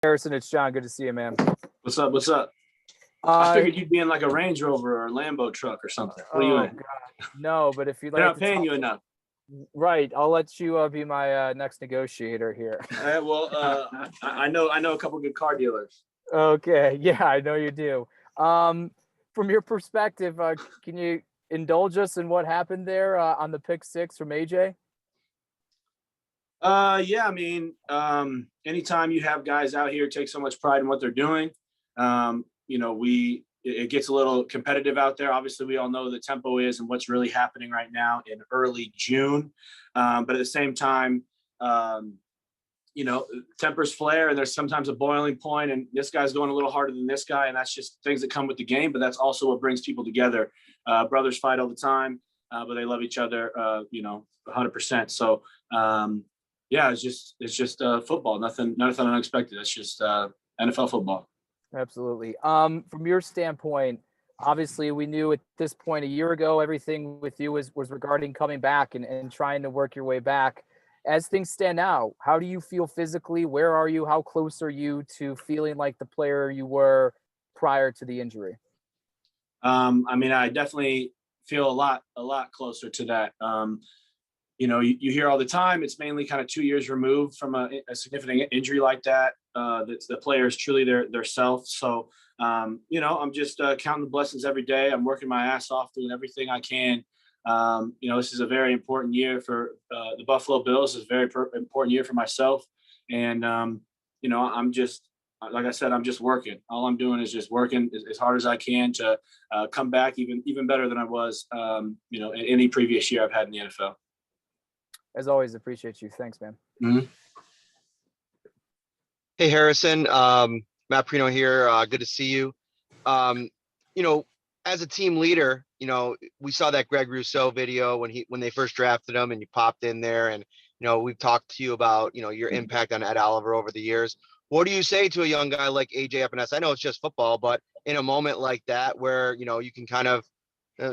Harrison, it's John. Good to see you, man. What's up? What's up? I figured you'd be in like a Range Rover or a Lambo truck or something. What are you in? God. No, but if you'd like, They're not paying you enough. Right, I'll let you be my next negotiator here. I know a couple good car dealers. Okay, yeah, I know you do. From your perspective, can you indulge us in what happened there on the pick six from AJ? Yeah, I mean, anytime you have guys out here take so much pride in what they're doing, it gets a little competitive out there. Obviously, we all know the tempo is and what's really happening right now in early June. But at the same time, tempers flare and there's sometimes a boiling point, and this guy's going a little harder than this guy. And that's just things that come with the game, but that's also what brings people together. Brothers fight all the time, but they love each other, 100%. So, yeah, it's just football. Nothing unexpected. It's just NFL football. Absolutely. From your standpoint, obviously we knew at this point a year ago, everything with you was regarding coming back and trying to work your way back. As things stand now, how do you feel physically? Where are you? How close are you to feeling like the player you were prior to the injury? I definitely feel a lot closer to that. You hear all the time, it's mainly kind of 2 years removed from a significant injury like that. The player is truly their self. So, I'm just counting the blessings every day. I'm working my ass off, doing everything I can. This is a very important year for the Buffalo Bills. It's a very important year for myself. And, I'm just, like I said, I'm just working. All I'm doing is just working as hard as I can to come back even better than I was, in any previous year I've had in the NFL. As always, appreciate you. Thanks, man. Mm-hmm. Hey, Harrison. Matt Prino here. Good to see you. As a team leader, we saw that Greg Rousseau video when they first drafted him, and you popped in there, and we've talked to you about your impact on Ed Oliver over the years. What do you say to a young guy like AJ Epinesa? I know it's just football, but in a moment like that where you can kind of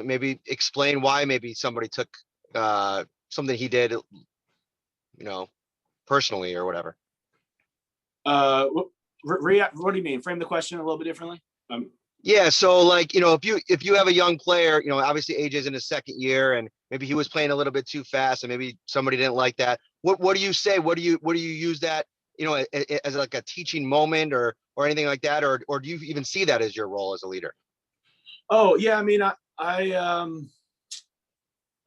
maybe explain why maybe somebody took something he did, personally or whatever. What do you mean? Frame the question a little bit differently. Yeah. So if you have a young player, obviously AJ's in his second year and maybe he was playing a little bit too fast and maybe somebody didn't like that. What do you say? What do you use that, as like a teaching moment or anything like that? Or do you even see that as your role as a leader? Oh yeah. I mean,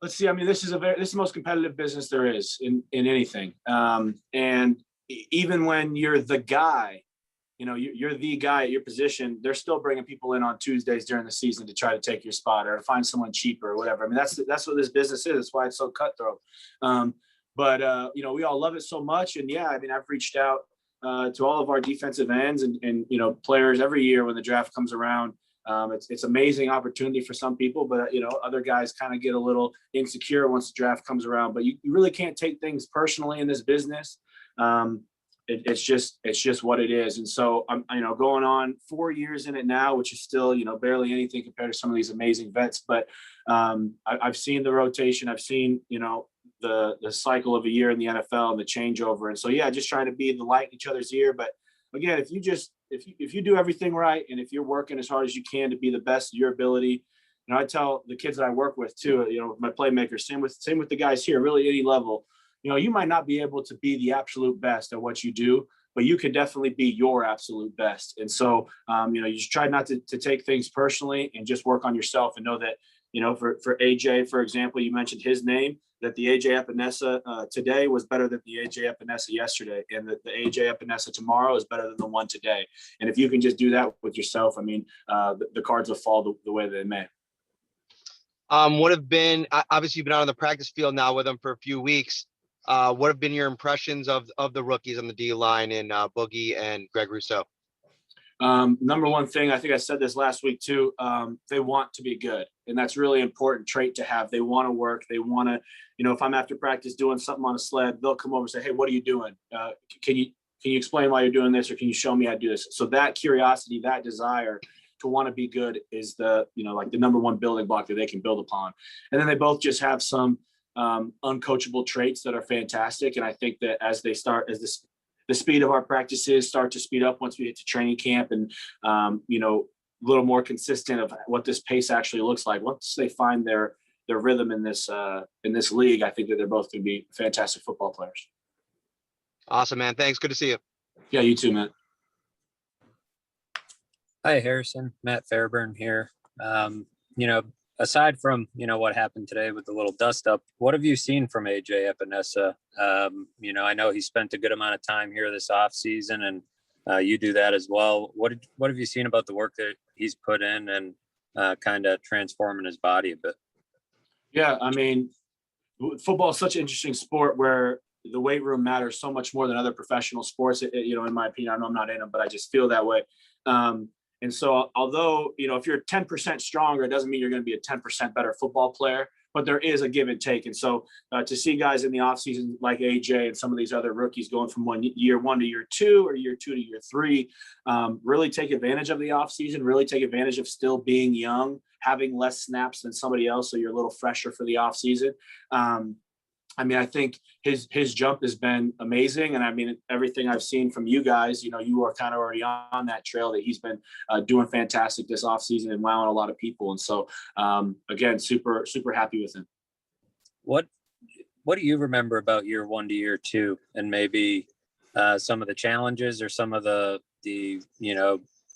let's see. I mean, this is the most competitive business there is in anything. And even when you're the guy, you're the guy at your position, they're still bringing people in on Tuesdays during the season to try to take your spot or to find someone cheaper or whatever. I mean, that's what this business is. That's why it's so cutthroat. But we all love it so much. And yeah, I mean, I've reached out to all of our defensive ends and players every year when the draft comes around. It's amazing opportunity for some people, but other guys kind of get a little insecure once the draft comes around. But you really can't take things personally in this business. It's just what it is. And so I'm going on 4 years in it now, which is still barely anything compared to some of these amazing vets. But I've seen the rotation. I've seen the cycle of a year in the NFL and the changeover. And so yeah, just trying to be the light in each other's ear. But again, if you do everything right and if you're working as hard as you can to be the best of your ability, I tell the kids that I work with too, my playmakers, same with the guys here, really any level. You might not be able to be the absolute best at what you do, but you can definitely be your absolute best. And so, you just try not to take things personally and just work on yourself and know that, for AJ, for example, you mentioned his name, that the AJ Epinesa today was better than the AJ Epinesa yesterday, and that the AJ Epinesa tomorrow is better than the one today. And if you can just do that with yourself, I mean, the cards will fall the way they may. What have been, obviously you've been out on the practice field now with them for a few weeks. What have been your impressions of the rookies on the D line in Bouye and Greg Rousseau? Number one thing, I think I said this last week too, they want to be good. And that's really important trait to have. They want to work. They want to, if I'm after practice doing something on a sled, they'll come over and say, hey, what are you doing? Can you explain why you're doing this? Or can you show me how to do this? So that curiosity, that desire to want to be good is the number one building block that they can build upon. And then they both just have some uncoachable traits that are fantastic. And I think that as the speed of our practices start to speed up once we get to training camp, and a little more consistent of what this pace actually looks like. Once they find their rhythm in this league, I think that they're both going to be fantastic football players. Awesome, man. Thanks. Good to see you. Yeah, you too, man. Hi, Harrison. Matt Fairburn here. Aside from, what happened today with the little dust up, what have you seen from AJ Epinesa? I know he spent a good amount of time here this offseason, and you do that as well. What have you seen about the work that he's put in and kind of transforming his body a bit? Yeah, I mean, football is such an interesting sport where the weight room matters so much more than other professional sports. In my opinion, I know I'm not in them, but I just feel that way. And so although, if you're 10% stronger, it doesn't mean you're going to be a 10% better football player, but there is a give and take. And so to see guys in the offseason like AJ and some of these other rookies going from year one to year two or year two to year three, really take advantage of the offseason, really take advantage of still being young, having less snaps than somebody else, so you're a little fresher for the offseason. I think his jump has been amazing. And I mean, everything I've seen from you guys, you are kind of already on that trail that he's been doing fantastic this offseason and wowing a lot of people. And so, again, super, super happy with him. What do you remember about year one to year two, and maybe some of the challenges or some of the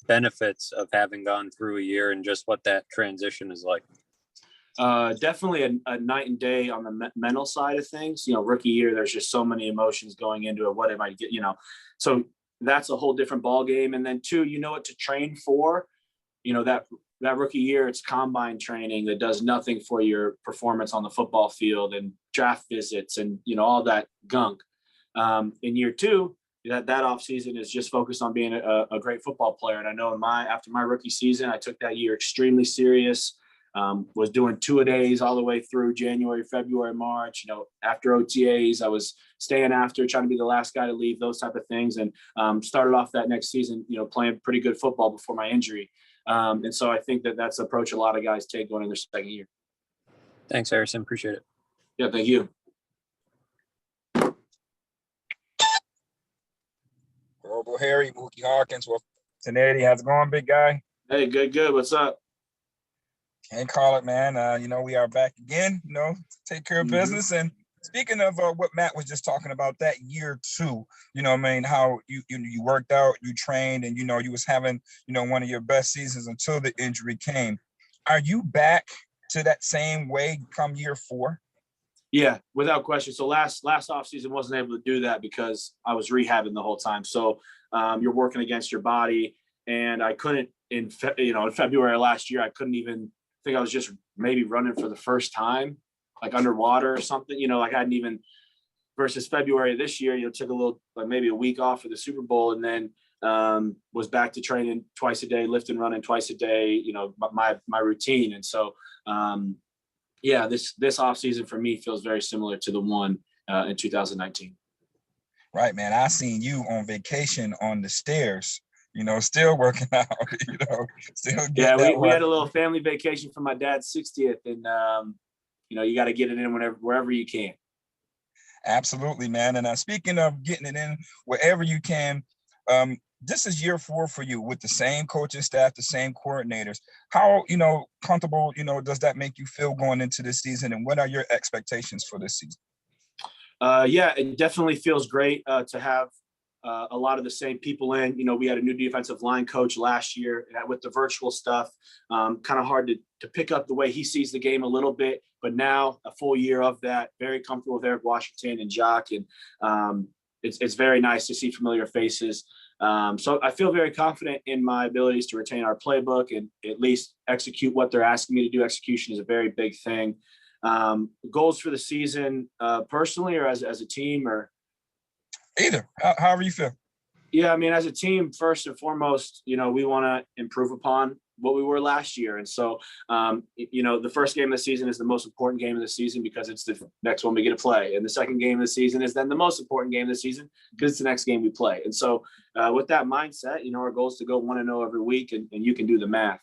benefits of having gone through a year, and just what that transition is like? Definitely a night and day on the mental side of things. Rookie year, there's just so many emotions going into it. What am I get? So that's a whole different ball game. And then two, what to train for. That rookie year, it's combine training that does nothing for your performance on the football field, and draft visits and all that gunk. In year two, that off season is just focused on being a great football player. And I know after my rookie season, I took that year extremely serious. Was doing 2-a-days all the way through January, February, March. After OTAs, I was staying after, trying to be the last guy to leave, those type of things. And started off that next season, playing pretty good football before my injury. And so I think that's the approach a lot of guys take going in their second year. Thanks, Harrison. Appreciate it. Yeah, thank you. Global Harry, Mookie Hawkins with Cincinnati. How's it going, big guy? Hey, good. What's up? Can't call it, man. We are back again, to take care of business. And speaking of what Matt was just talking about, that year two, how you worked out, you trained, and, you was having, one of your best seasons until the injury came. Are you back to that same way come year four? Yeah, without question. So last offseason wasn't able to do that because I was rehabbing the whole time. So you're working against your body, and I couldn't in February last year, I couldn't even think I was just maybe running for the first time, like underwater or something, I hadn't even, versus February this year, took a little, like maybe a week off for the Super Bowl, and then was back to training twice a day, lifting, running twice a day, my routine. And so, this off season for me feels very similar to the one in 2019. Right, man. I seen you on vacation on the stairs, still working out, still yeah, we had a little family vacation for my dad's 60th, and you got to get it in wherever you can. Absolutely, man. And speaking of getting it in wherever you can, this is year four for you with the same coaching staff, the same coordinators. How comfortable does that make you feel going into this season, and what are your expectations for this season? It definitely feels great to have a lot of the same people in. We had a new defensive line coach last year with the virtual stuff. Kind of hard to pick up the way he sees the game a little bit, but now a full year of that, very comfortable with Eric Washington and Jock, and it's very nice to see familiar faces. So I feel very confident in my abilities to retain our playbook and at least execute what they're asking me to do. Execution is a very big thing. Goals for the season, personally, or as a team, or either, however you feel. Yeah, as a team, first and foremost, we want to improve upon what we were last year. And so, the first game of the season is the most important game of the season because it's the next one we get to play. And the second game of the season is then the most important game of the season because it's the next game we play. And so with that mindset, our goal is to go 1-0 every week, and you can do the math.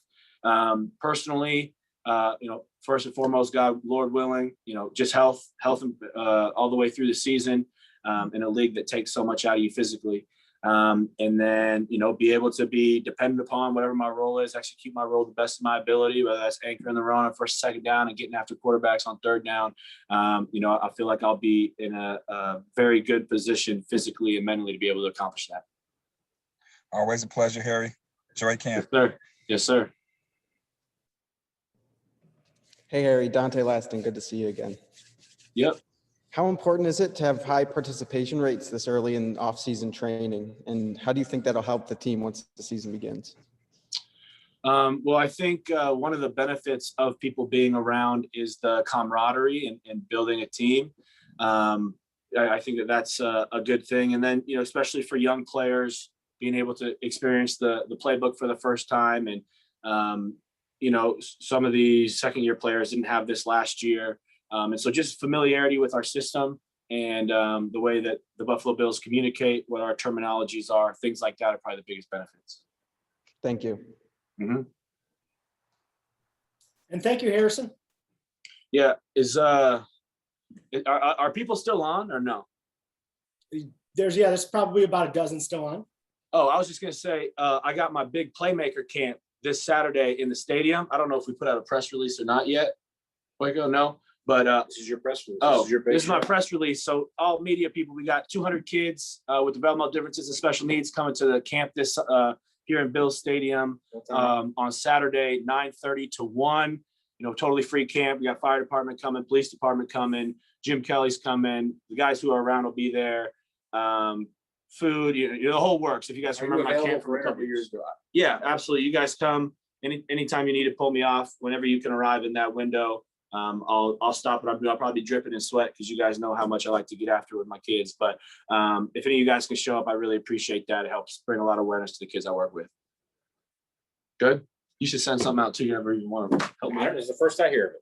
Personally, first and foremost, God, Lord willing, just health all the way through the season. in a league that takes so much out of you physically. And then, be able to be dependent upon whatever my role is, execute my role to the best of my ability, whether that's anchoring the run on first, second down and getting after quarterbacks on third down. I feel like I'll be in a very good position physically and mentally to be able to accomplish that. Always a pleasure, Harry. Enjoy camp. Yes, sir. Yes, sir. Hey, Harry, Dante Laston, good to see you again. Yep. How important is it to have high participation rates this early in off-season training? And how do you think that'll help the team once the season begins? Well, I think one of the benefits of people being around is the camaraderie and building a team. I think that's a good thing. And then, especially for young players, being able to experience the playbook for the first time. And, some of the second-year players didn't have this last year. And so just familiarity with our system and the way that the Buffalo Bills communicate, what our terminologies are, things like that are probably the biggest benefits. Thank you. Mm-hmm. And thank you, Harrison. Yeah. Are people still on or no? There's probably about a dozen still on. Oh, I was just going to say, I got my big playmaker camp this Saturday in the stadium. I don't know if we put out a press release or not yet. Waco, no. But this is your press release. Oh, this is my press release. So all media people, we got 200 kids with developmental differences and special needs coming to the camp this here in Bills Stadium on Saturday, 9:30 to 1. Totally free camp. We got fire department coming, police department coming, Jim Kelly's coming. The guys who are around will be there. Food, the whole works. If you guys remember my camp from a couple of years ago. Yeah, absolutely. You guys come anytime you need to pull me off, whenever you can arrive in that window. I'll stop it. I'll probably be dripping in sweat because you guys know how much I like to get after with my kids. But if any of you guys can show up, I really appreciate that. It helps bring a lot of awareness to the kids I work with. Good. You should send something out too. You never even want to help me. This is the first I hear of it.